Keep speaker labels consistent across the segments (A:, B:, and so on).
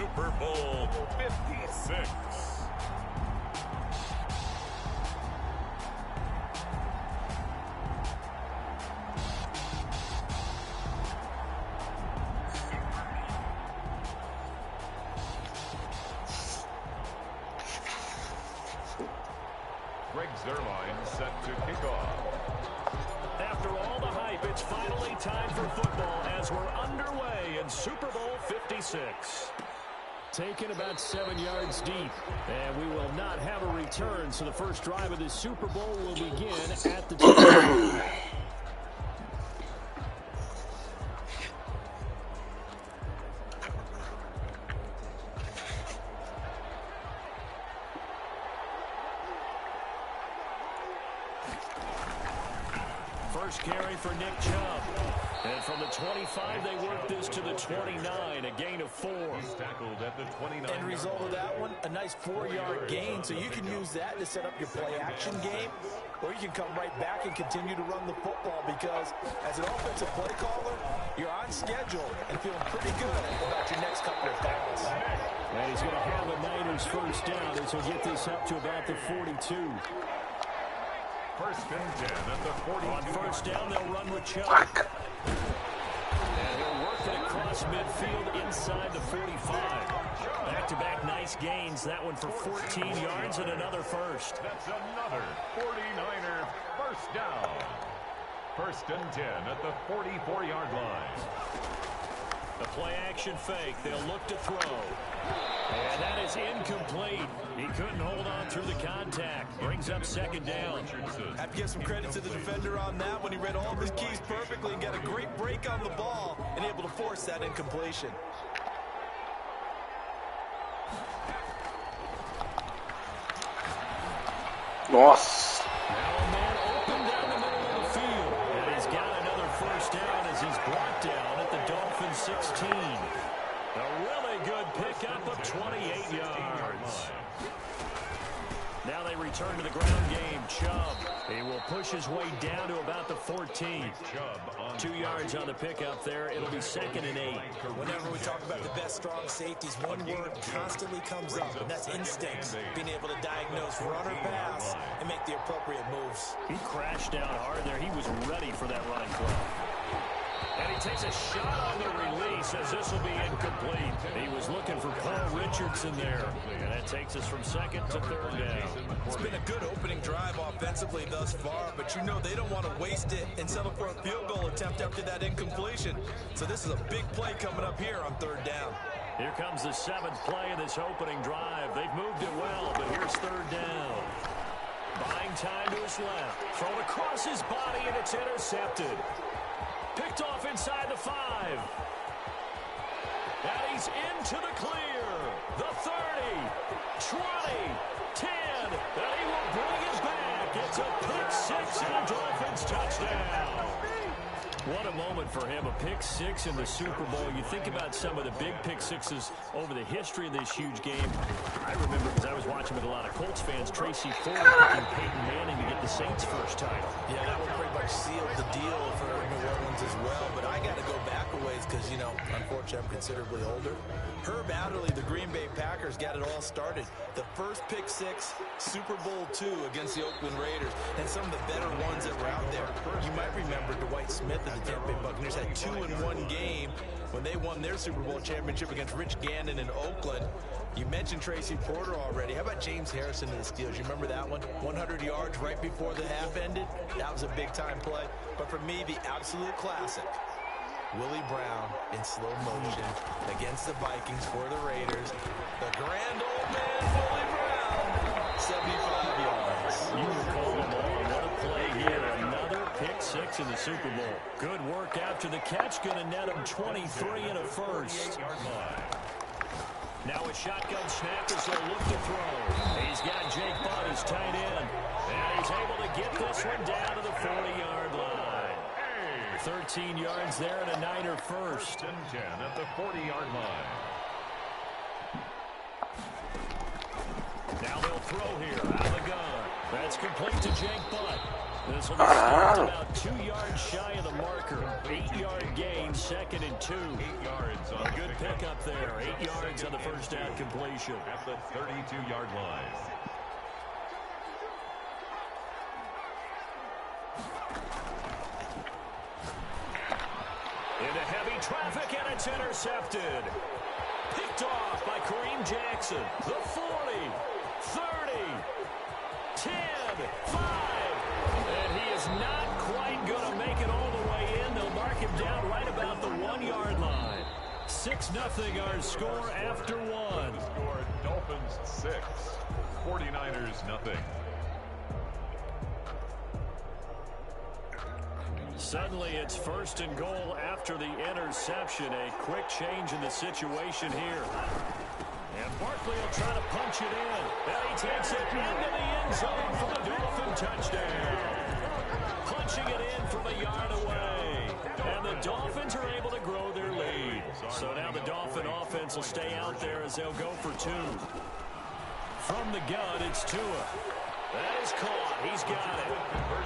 A: Super Bowl 56. Greg Zerline set to kick off.
B: After all the hype, it's finally time for football as we're underway in Super Bowl 56. Taken about 7 yards deep, and we will not have a return, so the first drive of this Super Bowl will begin at the 10. First carry for Nick Chubb. And from the 25, they work this to the 29, a gain of 4.
A: He's tackled at the 29.
C: End result of that one, a nice 4-yard gain, so you can use that to set up your play-action game, or you can come right back and continue to run the football because as an offensive play caller, you're on schedule and feeling pretty good about your next couple of downs.
B: And he's going to have a Niners first down as he'll get this up to about the 42.
A: First and 10 at the 42.
B: On first down, they'll run with Chubb. And he'll work it across midfield inside the 45. Back-to-back nice gains. That one for 14 yards and another first.
A: That's another 49er first down. First and 10 at the 44-yard line.
B: The play-action fake. They'll look to throw. And that is incomplete. He couldn't hold on through the contact. Brings up second down.
C: Have to give some credit to the defender on that when he read all of his keys perfectly and got a great break on the ball and able to force that incompletion.
D: Nossa.
B: Now a man open down the middle of the field. And he's got another first down as he's brought down at the Dolphins 16. A really good pickup of 28 yards. Now they return to the ground game. Chubb, he will push his way down to about the 14. 2 yards on the pickup there. It'll be second and 8.
C: Whenever we talk about the best strong safeties, one word constantly comes up, and that's instincts. Being able to diagnose run or pass and make the appropriate moves.
B: He crashed down hard there. He was ready for that running play. And he takes a shot on the release as this will be incomplete. He was looking for Paul Richardson there. And that takes us from second to third down.
C: It's been a good opening drive offensively thus far, but you know they don't want to waste it and settle for a field goal attempt after that incompletion. So this is a big play coming up here on third down.
B: Here comes the 7th play of this opening drive. They've moved it well, but here's third down. Buying time to his left. Thrown across his body, and it's intercepted. Picked off inside the 5. And he's into the clear. The 30, 20, 10. And he will bring it back. It's a pick-6 and a Dolphins touchdown. What a moment for him, a pick-6 in the Super Bowl. You think about some of the big pick-6s over the history of this huge game. I remember, because I was watching with a lot of Colts fans, Tracy Ford picking Peyton Manning to get the Saints' first title.
C: Yeah, that one pretty much sealed the deal for New Orleans as well. But I got to go back a ways because, you know, unfortunately, I'm considerably older. Herb Adderley, the Green Bay Packers, got it all started. The first pick-6, Super Bowl II against the Oakland Raiders, and some of the better ones that were out there. You might remember Dwight Smith and the Tampa Bay Buccaneers had 2-in-1 game when they won their Super Bowl championship against Rich Gannon in Oakland. You mentioned Tracy Porter already. How about James Harrison and the Steelers? You remember that one? 100 yards right before the half ended? That was a big-time play. But for me, the absolute classic, Willie Brown in slow motion against the Vikings for the Raiders. The grand old man, Willie Brown, 75 yards.
B: You recall them all. What a play here. Another pick-6 in the Super Bowl. Good work after the catch. Going to net him 23 and a first. Now a shotgun snap as they'll look to throw. He's got Jake Butt as tight end. And he's able to get this one down to the 40-yard line. 13 yards there and a Niner first.
A: And 10 at the 40-yard line.
B: Now they'll throw here out of the gun. That's complete to Jake Butt. This will be stopped about 2 yards shy of the marker. 8-yard gain, 2nd and 2.
A: 8 yards on
B: A good pickup there. 8 yards on the first down completion.
A: at the 32-yard line.
B: Into heavy traffic, and it's intercepted. Picked off by Kareem Jackson. The 40, 30, 10, 5. And he is not quite going to make it all the way in. They'll mark him down right about the 1-yard line. 6-0 our score after 1.
A: Score Dolphins 6, 49ers nothing.
B: Suddenly it's 1st and goal after the interception. A quick change in the situation here. And Barkley will try to punch it in. And he takes it into the end zone for the Dolphin touchdown. Punching it in from a yard away. And the Dolphins are able to grow their lead. So now the Dolphin offense will stay out there as they'll go for 2. From the gun, it's Tua. That is caught. He's got it.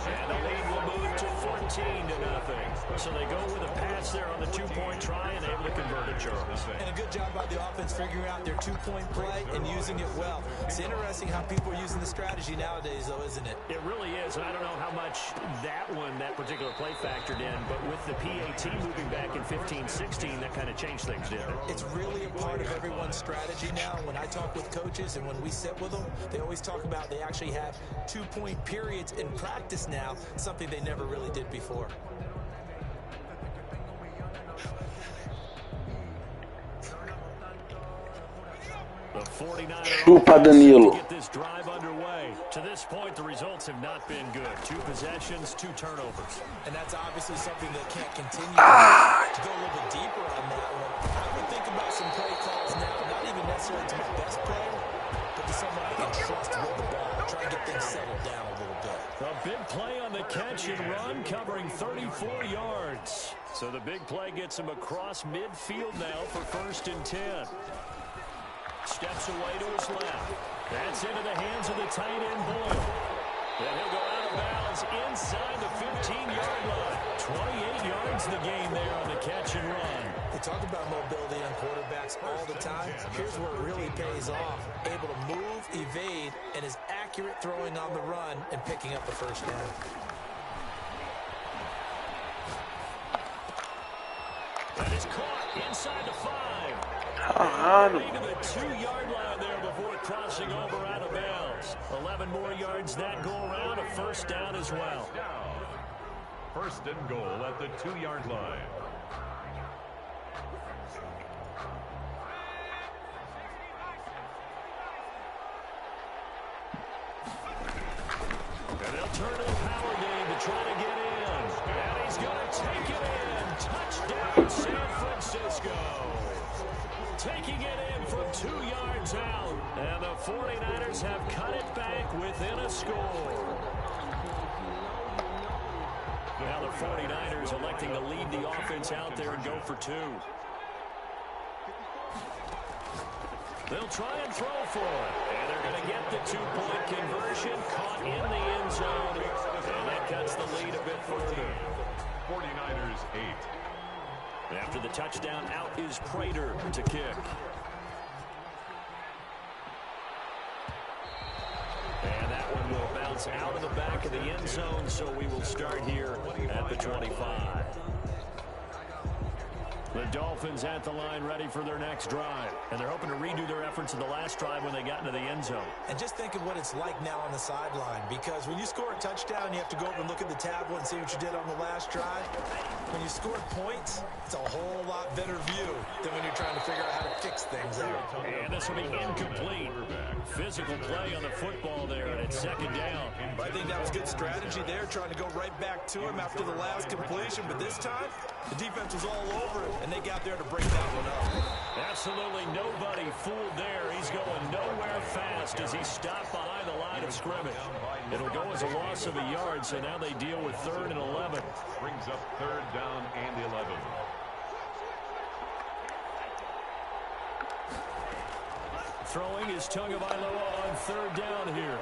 B: And the lead will move to 14-0. So they go with a pass there on the 2-point try and able to convert it, Charles.
C: And a good job by the offense figuring out their 2-point play and using it well. It's interesting how people are using the strategy nowadays, though, isn't it?
B: It really is. And I don't know how much that particular play factored in, but with the PAT moving back in 15-16, that kind of changed things, didn't it?
C: It's really a part of everyone's strategy now. When I talk with coaches and when we sit with them, they always talk about they actually have 2-point periods in practice now, something they never really did before.
B: The 49ers
D: Chupa Danilo.
B: get this drive underway. To this point, the results have not been good. 2 possessions, 2 turnovers.
C: And that's obviously something that can't continue. To go a little bit deeper on that one, I would think about some play calls now, not even necessarily to my best player, but to someone I can trust with the ball. Try and get things settled down a little bit.
B: A big play on the catch and run, covering 34 yards. So the big play gets him across midfield now for 1st and 10. Steps away to his left. That's into the hands of the tight end, Boyle. And he'll go out of bounds inside the 15-yard line. 28 yards the gain there on the catch and run.
C: They talk about mobility on quarterbacks all the time. Here's where it really pays off. Able to move, evade, and is accurate throwing on the run and picking up the first down.
B: That is caught inside the 5.
D: Caralho.
B: Into the 2-yard line there before crossing over out of bounds. 11 more yards that go around, a 1st down as well.
A: 1st and goal at the 2-yard line.
B: And they'll turn to the power game to try to get in. And he's going to take it in. Touchdown, San Francisco. Taking it in from 2 yards out. And the 49ers have cut it back within a score. Now the 49ers electing to lead the offense out there and go for 2. They'll try and throw for it. And they're going to get the 2-point conversion. Caught in the end zone. And that cuts the lead a bit further.
A: 49ers 8.
B: After the touchdown, out is Prater to kick. And that one will bounce out of the back of the end zone, so we will start here at the 25. The Dolphins at the line ready for their next drive. And they're hoping to redo their efforts in the last drive when they got into the end zone.
C: And just think of what it's like now on the sideline, because when you score a touchdown, you have to go over and look at the tablet and see what you did on the last drive. When you score points, it's a whole lot better view than when you're trying to figure out how to fix things out.
B: And this will be incomplete. Physical play on the football there, and it's 2nd down.
C: I think that was good strategy there, trying to go right back to him after the last completion. But this time, the defense was all over him, and they got there to break that one up.
B: Absolutely nobody fooled there. He's going nowhere fast as he stopped behind the line of scrimmage. It'll go as a loss of a yard, so now they deal with 3rd and 11.
A: Brings up 3rd down and 11.
B: Throwing is Tagovailoa on 3rd down here.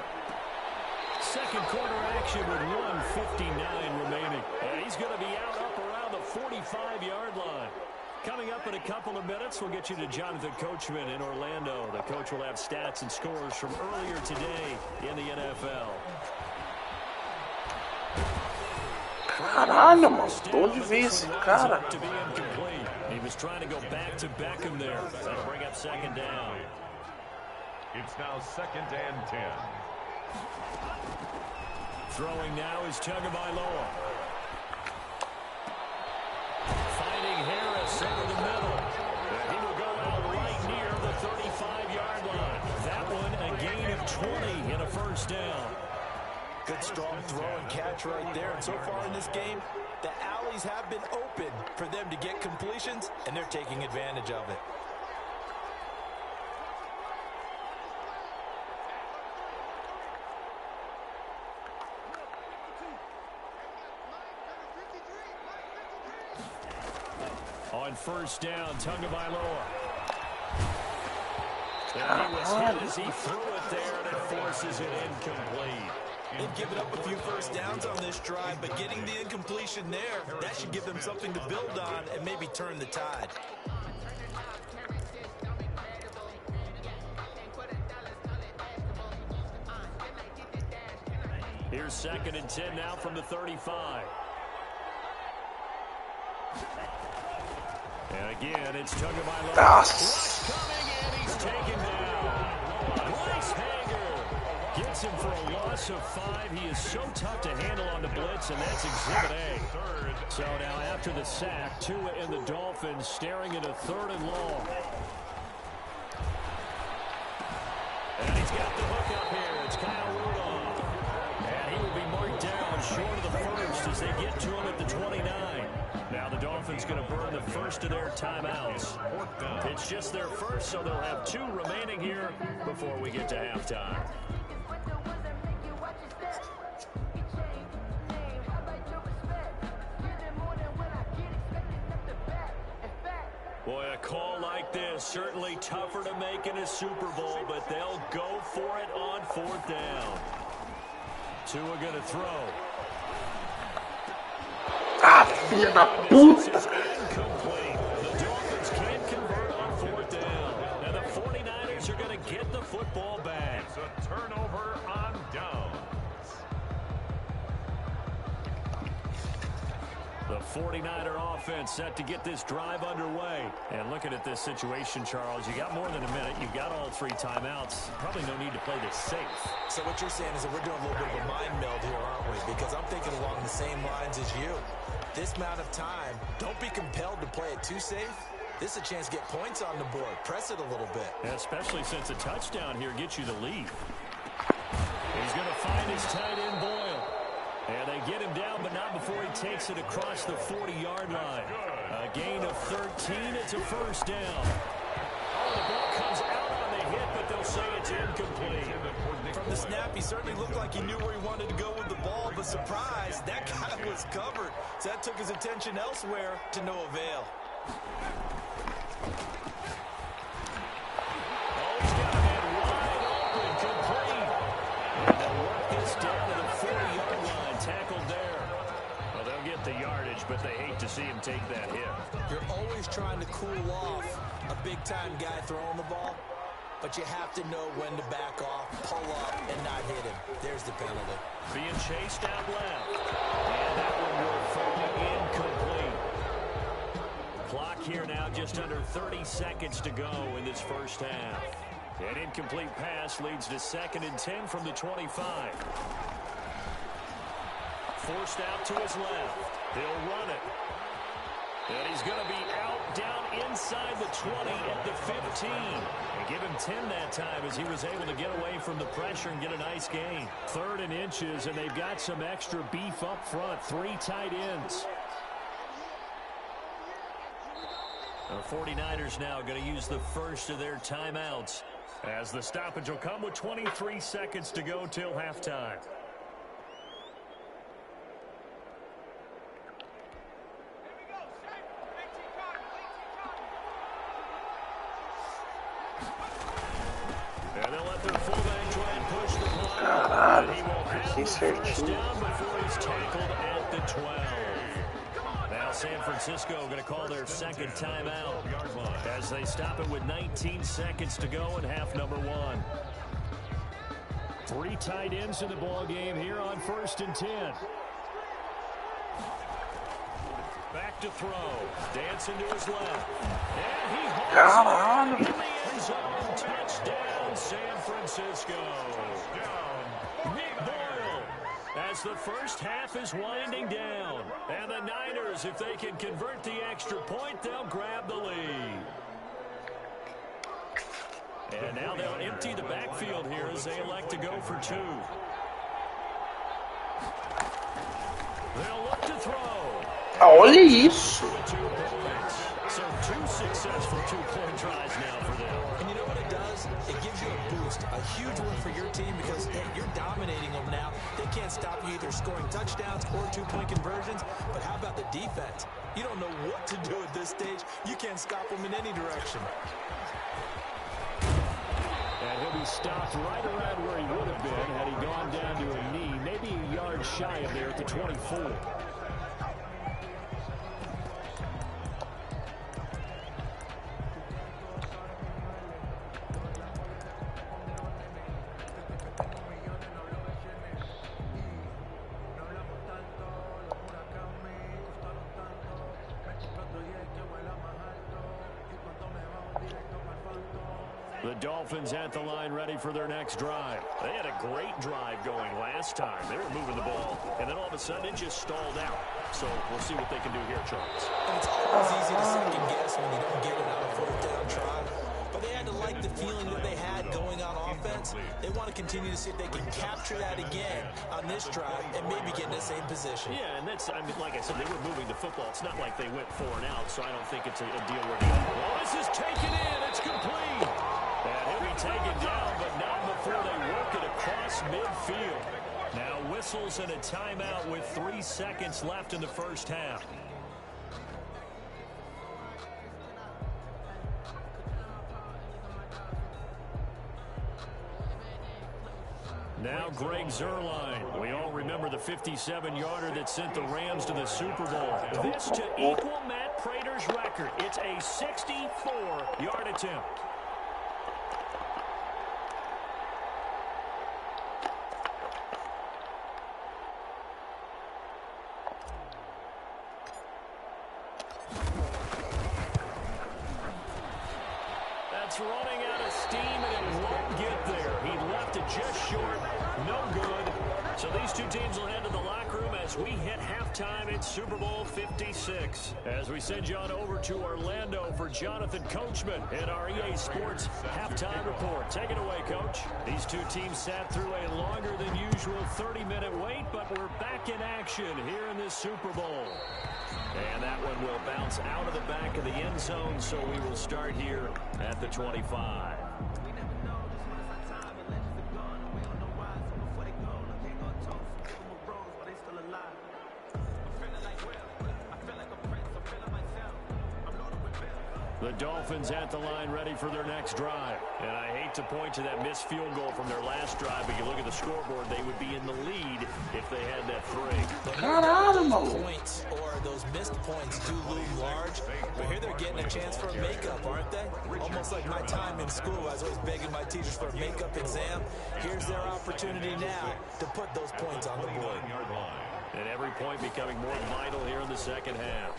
B: second quarter action with 1:59 remaining. And he's going to be out up around the 45-yard line. Coming up in a couple of minutes, we'll get you to Jonathan Coachman in Orlando. The coach will have stats and scores from earlier today in the NFL.
D: Caralho, mano. Onde vi esse cara?
B: He was trying to go back to Beckham there. That'll bring up second down.
A: It's now 2nd and 10.
B: Throwing now is Tagovailoa. Finding Harris over the middle. He will go out right near the 35-yard line. That one a gain of 20 and a first down.
C: Good strong throw and catch right there. And so far in this game, the alleys have been open for them to get completions, and they're taking advantage of it.
B: On first down, Tagovailoa. And he was hit as he threw it there, and it forces it incomplete.
C: They've given up a few first downs on this drive, but getting the incompletion there, that should give them something to build on and maybe turn the tide.
B: Here's 2nd and 10 now from the 35. And again, it's Tagovailoa. Rush coming, and he's taken down. Bryce Hager gets him for a loss of 5. He is so tough to handle on the blitz, and that's Exhibit A. So now after the sack, Tua and the Dolphins staring at a 3rd and long. And he's got the hook up here. It's Kyle Rudolph. And he will be marked down short of the first as they get to him at the 29. Now the Dolphins going to burn the first of their timeouts. It's just their first, so they'll have 2 remaining here before we get to halftime. Boy, a call like this, certainly tougher to make in a Super Bowl, but they'll go for it on 4th down. Tua going to throw.
D: Filha da puta!
B: Incomplete. The Dolphins can't convert on 4th down. And the 49ers are going to get the football back.
A: It's a turnover on downs.
B: The 49er offense set to get this drive underway. And looking at this situation, Charles, you got more than a minute. You've got all 3 timeouts. Probably no need to play this safe.
C: So what you're saying is that we're doing a little bit of a mind meld here, aren't we? Because I'm thinking along the same lines as you. This amount of time, don't be compelled to play it too safe. This is a chance to get points on the board. Press it a little bit.
B: Yeah, especially since a touchdown here gets you the lead. He's going to find his tight end, Boyle. And they get him down, but not before he takes it across the 40-yard line. A gain of 13. It's a first down. Oh, the ball comes out on the hit, but they'll say it's incomplete.
C: From the snap, he certainly looked like he knew where he wanted to go with the ball, but surprise, that guy was covered. So that took his attention elsewhere to no avail.
B: Oh, he's got a man wide open, complete. And they'll work this down to the 40-yard line, tackled there. Well, they'll get the yardage, but they hate to see him take that hit.
C: You're always trying to cool off a big-time guy throwing the ball, but you have to know when to back off, pull up, and not hit him. There's the penalty.
B: Being chased out left. And that one will fall incomplete. Clock here now, just under 30 seconds to go in this first half. An incomplete pass leads to 2nd and 10 from the 25. Forced out to his left. He'll run it. And he's going to be out down inside the 20 at the 15. And give him 10 that time as he was able to get away from the pressure and get a nice gain. 3rd and inches, and they've got some extra beef up front. 3 tight ends. The 49ers now going to use the first of their timeouts as the stoppage will come with 23 seconds to go till halftime. And they'll let their fullback try and push the ball. He will have the first down before he's tackled at the 12. Now San Francisco going to call their second timeout as they stop it with 19 seconds to go in half number 1. 3 tight ends in the ball game here on 1st and 10. Back to throw. Dancing to his left. And he holds it in the end zone. Touchdown, San Francisco. Nick Boyle, as the first half is winding down. And the Niners, if they can convert the extra point, they'll grab the lead. And now they'll empty the backfield here as they elect to go for 2. They'll look to throw.
D: Olha isso.
B: So 2 successful 2-point tries now for them.
C: And you know what it does? It gives you a boost, a huge one for your team because hey, you're dominating them now. They can't stop you either scoring touchdowns or 2-point conversions. But how about the defense? You don't know what to do at this stage. You can't stop them in any direction.
B: And he'll be stopped right around where he would have been had he gone down to a knee, maybe a yard shy of there at the 24. The Dolphins at the line ready for their next drive. They had a great drive going last time. They were moving the ball, and then all of a sudden it just stalled out. So we'll see what they can do here, Charles.
C: And it's always easy to second guess when you don't get it on a 4th down try. But they had to like the feeling that they had going on offense. They want to continue to see if they can capture that again on this drive and maybe get in the same position.
B: Yeah, and that's, I mean, like I said, they were moving the football. It's not like they went 4 and out, so I don't think it's a deal where well, this is taken in. It's complete. And he'll be taken down, but not before they work it across midfield. Now whistles and a timeout with 3 seconds left in the first half. Now Greg Zuerlein. We all remember the 57-yarder that sent the Rams to the Super Bowl. This to equal Matt Prater's record. It's a 64-yard attempt. That's running out of steam, and it won't get there. He left it just short. No good. So these two teams will head to the locker room as we hit halftime in Super Bowl 56. As we send you on over to Orlando for Jonathan Coachman in our EA Sports halftime report. Take it away, Coach. These two teams sat through a longer than usual 30-minute wait, but we're back in action here in this Super Bowl. And that one will bounce out of the back of the end zone, so we will start here at the 25. The Dolphins at the line ready for their next drive. And I hate to point to that missed field goal from their last drive, but you look at the scoreboard, they would be in the lead if they had that 3.
C: Points or those missed points do loom large, but here they're getting a chance for a makeup, aren't they? Almost like my time in school. I was always begging my teachers for a makeup exam. Here's their opportunity now to put those points on the board.
B: And every point becoming more vital here in the second half.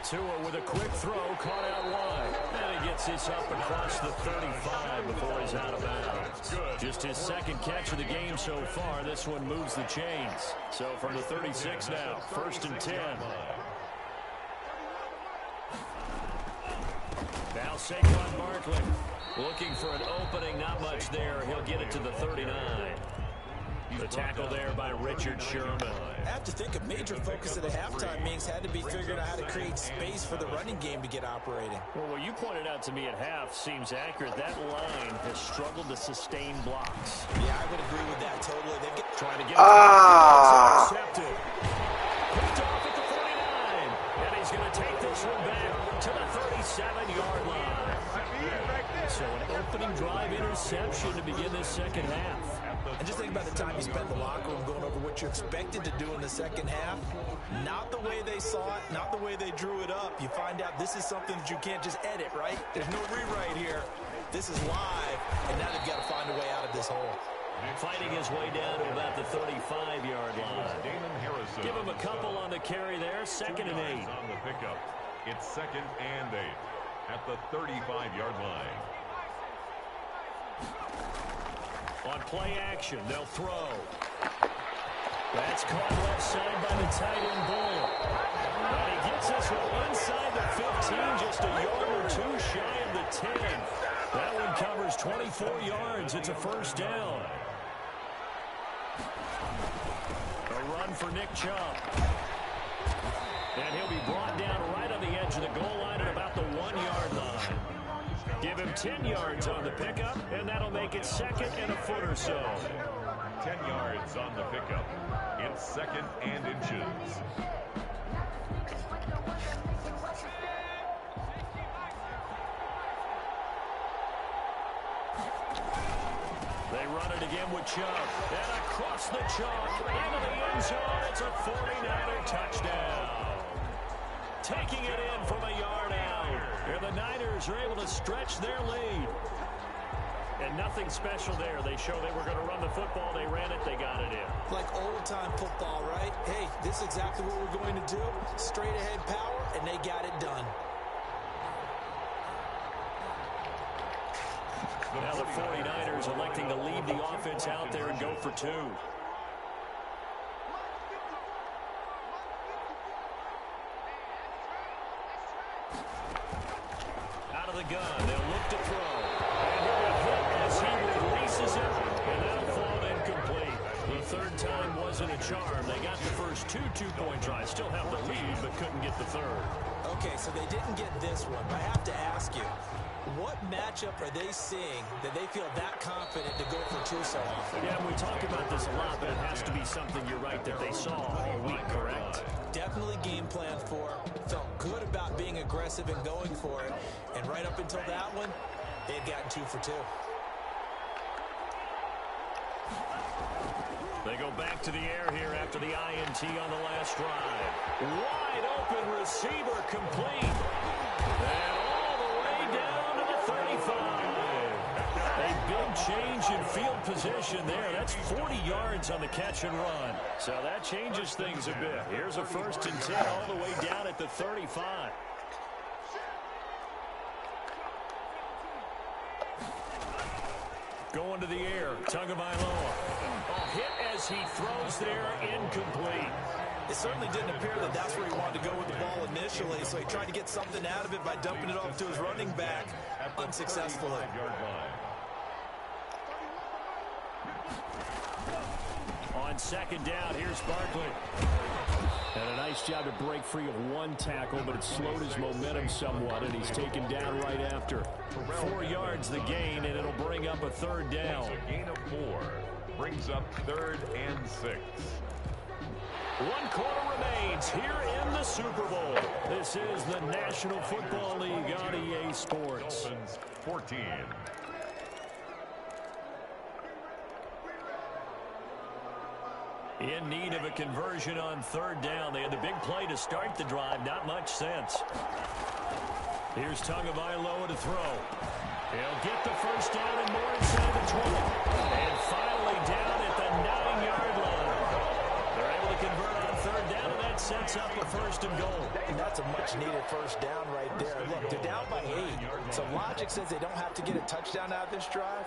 B: Tua with a quick throw, caught out wide. And he gets this up across the 35 before he's out of bounds. Just his second catch of the game so far. This one moves the chains. So from the 36 now, 1st and 10. Now Saquon Barkley looking for an opening. Not much there. He'll get it to the 39. The tackle there by Richard Sherman.
C: I have to think a major focus of the halftime meetings had to be figuring out how to create space for the running game to get operating.
B: Well, what you pointed out to me at half seems accurate. That line has struggled to sustain blocks.
C: Yeah, I would agree with that totally. They've
B: trying to get intercepted. Picked off at the 49. And he's going to take this one back to the 37-yard line. So an opening drive interception to begin this second half.
C: And just think about the time you spent in the locker room going over what you expected to do in the second half. Not the way they saw it, not the way they drew it up. You find out this is something that you can't just edit, right? There's no rewrite here. This is live, and now they've got to find a way out of this hole.
B: Fighting his way down to about the 35-yard line. Give him a couple on the carry there. 2nd and 8.
A: On the pickup. It's 2nd and 8 at the 35-yard line.
B: On play action, they'll throw. That's caught left side by the tight end Bull. But he gets this one inside the 15, just a yard or two shy of the 10. That one covers 24 yards. It's a 1st down. A run for Nick Chubb. And he'll be brought down right on the edge of the goal line at about the 1-yard line. Give him 10 yards on the pickup, and that'll make it 2nd and a foot or so.
A: 10 yards on the pickup. It's 2nd and inches.
B: They run it again with Chubb. And across the chalk, into the end zone. It's a 49er touchdown. Taking it in from a yard out. And the Niners are able to stretch their lead. And nothing special there. They show they were going to run the football. They ran it. They got it in.
C: Like old-time football, right? Hey, this is exactly what we're going to do. Straight-ahead power, and they got it done.
B: Now the 49ers electing to leave the offense out there and go for 2. Out of the gun, they'll look to throw. And he'll be hit as he releases it, and that'll fall incomplete. The 3rd time wasn't a charm. They got the first 2 two-point tries. Still have the lead, but couldn't get the 3rd.
C: Okay, so they didn't get this one. I have to ask you, what matchup are they seeing that they feel that confident to go for 2 so often?
B: Yeah, we talk about this a lot, but it has to be something, you're right, that they saw all week, correct?
C: Definitely game plan for. Felt good about being aggressive and going for it. And right up until that one, they had gotten 2 for 2.
B: They go back to the air here after the INT on the last drive. Wide open receiver complete. And all the way down to the 35. A big change in field position there. That's 40 yards on the catch and run. So that changes things a bit. Here's a 1st and 10 all the way down at the 35. Going to the air, Tagovailoa. A hit as he throws there, incomplete.
C: It certainly didn't appear that that's where he wanted to go with the ball initially, so he tried to get something out of it by dumping it off to his running back unsuccessfully.
B: On 2nd down, here's Barkley. And a nice job to break free of 1 tackle, but it slowed his momentum somewhat, and he's taken down right after. 4 yards the gain, and it'll bring up a 3rd down.
A: A gain of 4 brings up 3rd and 6.
B: 1 quarter remains here in the Super Bowl. This is the National Football League on EA Sports.
A: Dolphins 14.
B: In need of a conversion on 3rd down. They had the big play to start the drive. Not much sense. Here's Tagovailoa to throw. He'll get the 1st down and more inside the 20. And finally down at the 9-yard line. They're able to convert on 3rd down, and that sets up a 1st and goal.
C: And that's a much-needed 1st down right there. Look, they're down by 8, so logic says they don't have to get a touchdown out of this drive.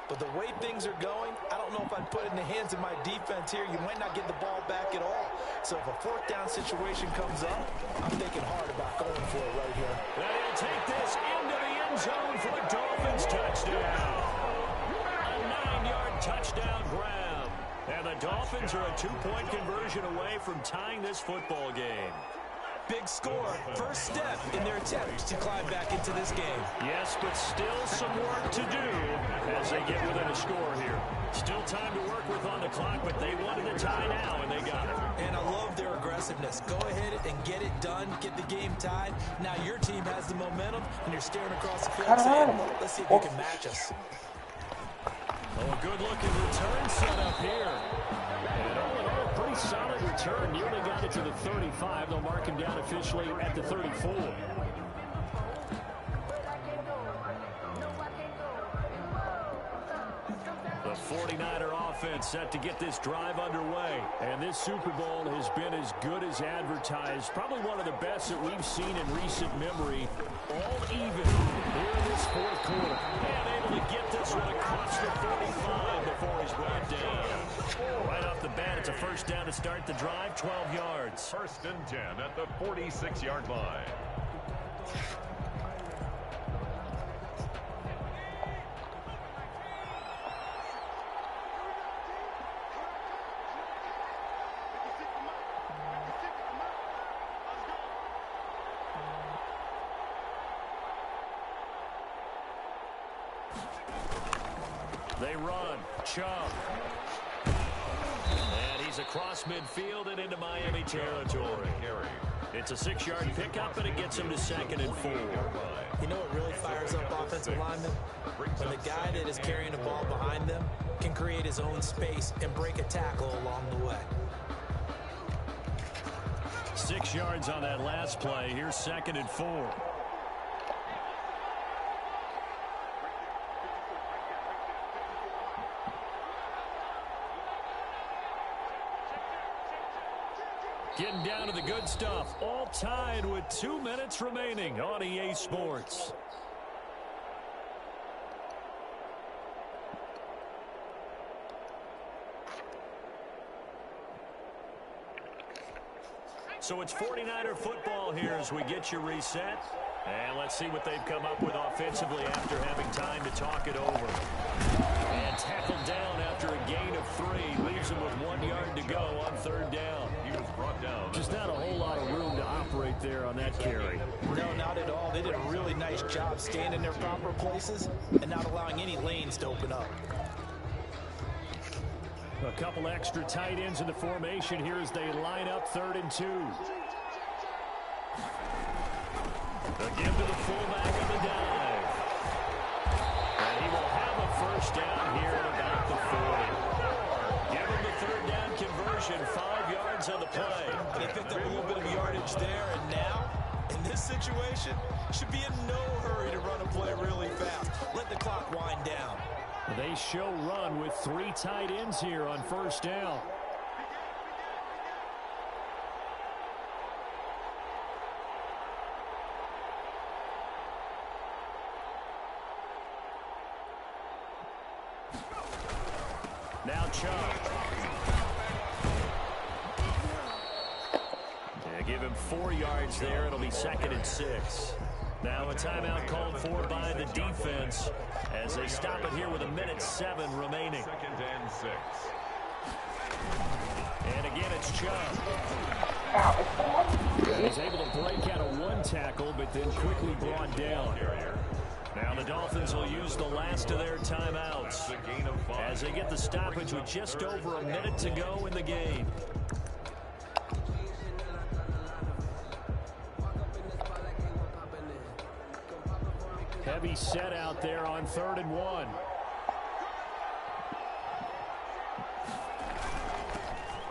C: But the way things are going, I don't know if I'd put it in the hands of my defense here. You might not get the ball back at all. So if a 4th down situation comes up, I'm thinking hard about going for it right here.
B: And he'll take this into the end zone for a Dolphins touchdown. A 9-yard touchdown grab. And the Dolphins are a 2-point conversion away from tying this football game.
C: Big score, 1st step in their attempt to climb back into this game.
B: Yes, but still some work to do as they get within a score here. Still time to work with on the clock, but they wanted a tie now, and they got it.
C: And I love their aggressiveness. Go ahead and get it done, get the game tied. Now your team has the momentum, and you're staring across the field saying, let's see if you can match us.
B: Oh, A good-looking return set up here. And all in all, a pretty solid return. Nearly got it to the 35. They'll mark him down officially at the 34. The 49er offense set to get this drive underway. And this Super Bowl has been as good as advertised. Probably one of the best that we've seen in recent memory. All even here in this fourth quarter. And able to get this one across the 45 before he's brought down. Right off the bat, it's a first down to start the drive, 12 yards.
A: First and 10 at the 46-yard line.
B: They run. Chubb. And he's across midfield and into Miami territory. It's a 6-yard pickup, and it gets him to second and 4.
C: You know what really fires up offensive linemen? When the guy that is carrying the ball behind them can create his own space and break a tackle along the way.
B: 6 yards on that last play. Here's second and 4. Getting down to the good stuff. All tied with 2 minutes remaining on EA Sports. So it's 49er football here as we get you reset. And let's see what they've come up with offensively after having time to talk it over. And tackled down after a gain of 3. Leaves him with 1 yard to go on third down.
A: He was brought down.
B: Just not a whole lot of room to operate there on that carry.
C: No, not at all. They did a really nice job staying in their proper places and not allowing any lanes to open up.
B: A couple extra tight ends in the formation here as they line up 3rd and 2. They'll give to the fullback on the dive. And he will have a first down here at about the 40. Give him the 3rd down conversion, 5 yards on the play.
C: They picked up a little bit of yardage there, and now, in this situation, should be in no hurry to run a play really fast. Let the clock wind down.
B: They show run with 3 tight ends here on first down. Now Chubb. Yeah, give him 4 yards there. It'll be 2nd and 6. Now a timeout called for by the defense as they stop it here with 1:07 remaining.
A: 2nd and 6.
B: And again, it's Chubb. He's able to break out of 1 tackle, but then quickly brought down. Now the Dolphins will use the last of their timeouts as they get the stoppage with just over a minute to go in the game. Heavy set out there on 3rd and 1.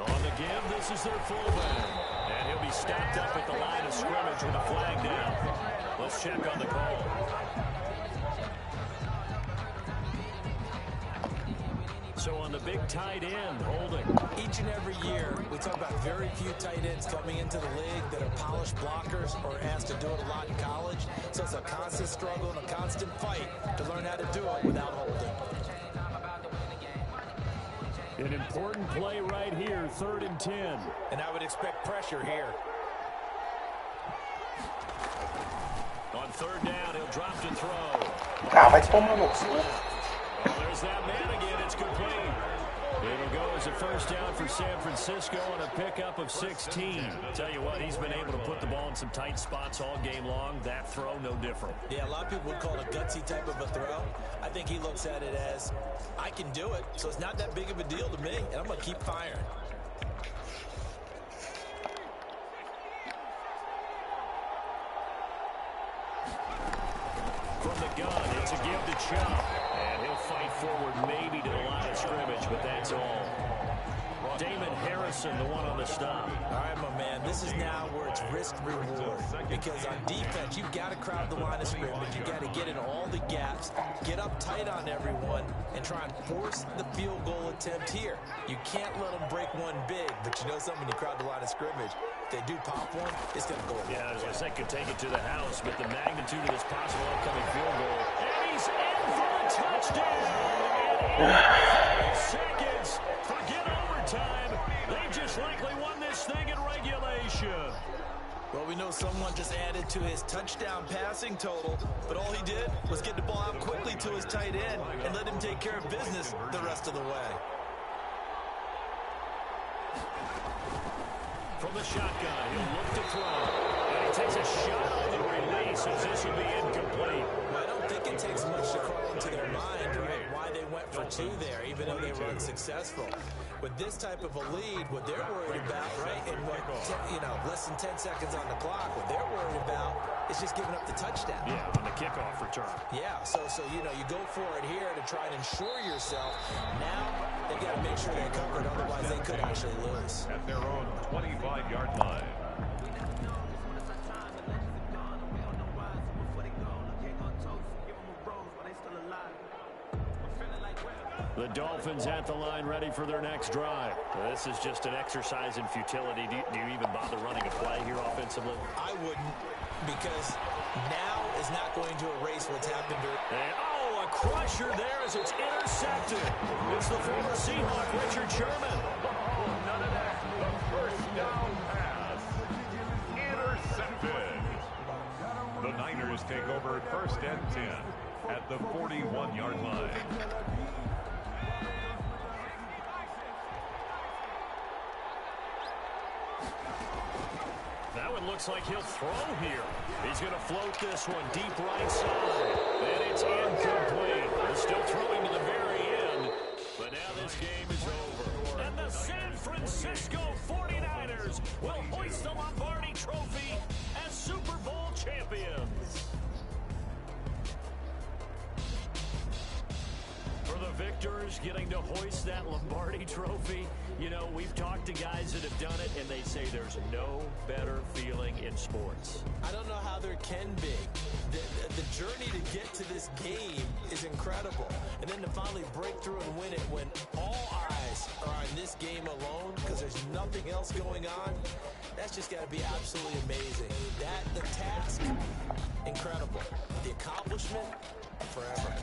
B: On the give, this is their fullback. And he'll be stopped up at the line of scrimmage with a flag down. Let's check on the call. So on the big tight end, holding.
C: Each and every year, we talk about very few tight ends coming into the league that are polished blockers or asked to do it a lot in college. So it's a constant struggle and a constant fight to learn how to do it without holding.
B: An important play right here, 3rd and 10.
C: And I would expect pressure here.
B: On 3rd down, he'll drop to throw.
D: Ah, vai tomar no cu.
B: Well, there's that man again. It's complete. It'll go as a first down for San Francisco on a pickup of 16. Tell you what, he's been able to put the ball in some tight spots all game long. That throw, no different.
C: Yeah, a lot of people would call it a gutsy type of a throw. I think he looks at it as, I can do it, so it's not that big of a deal to me, and I'm going to keep firing. From the gun, it's a give to Chubb. And he'll
B: fight forward maybe to the line of scrimmage, but that's all. Damon Harrison, the one on the stop.
C: All right, my man, this is now where it's risk-reward. Because on defense, you've got to crowd the line of scrimmage. You've got to get in all the gaps, get up tight on everyone, and try and force the field goal attempt here. You can't let them break one big, but you know something, when you crowd the line of scrimmage, if they do pop one, it's going to go.
B: Yeah, I was going to say, could take it to the house, but the magnitude of this possible upcoming field goal. And he's in for a touchdown! And in 5 seconds, forget overtime. They just likely won this thing in regulation.
C: Well, we know someone just added to his touchdown passing total, but all he did was get the ball out quickly to his tight end and let him take care of business the rest of the way.
B: From the shotgun, he'll look to throw. And he takes a shot on the release as this will be incomplete.
C: Well, I don't think it takes much to crawl into their mind, right, why they went for 2 there, even though they were unsuccessful. With this type of a lead, what they're worried about, right, and what, less than 10 seconds on the clock, what they're worried about is just giving up the touchdown.
B: Yeah, on the kickoff return.
C: Yeah, so you go for it here to try and ensure yourself. Now, they've got to make sure they're covered, otherwise they could actually lose.
A: At their own 25-yard line.
B: The Dolphins at the line ready for their next drive. This is just an exercise in futility. Do you even bother running a play here offensively?
C: I wouldn't, because now is not going to erase what's happened.
B: And, a crusher there as it's intercepted. It's the former Seahawk, Richard Sherman.
A: None of that. The first down pass. Intercepted. The Niners take over 1st and 10 at the 41-yard line.
B: That one looks like he'll throw here. He's going to float this one deep right side. And it's incomplete. He's still throwing to the very end. But now this game is over. And the San Francisco 49ers will hoist the Lombardi Trophy as Super Bowl champions. For the victors getting to hoist that Lombardi Trophy, you know, we've talked to guys that have done it, and they say there's no better feeling in sports.
C: I don't know how there can be. The journey to get to this game is incredible. And then to finally break through and win it when all eyes are on this game alone because there's nothing else going on, that's just got to be absolutely amazing. The task, incredible. The accomplishment, forever.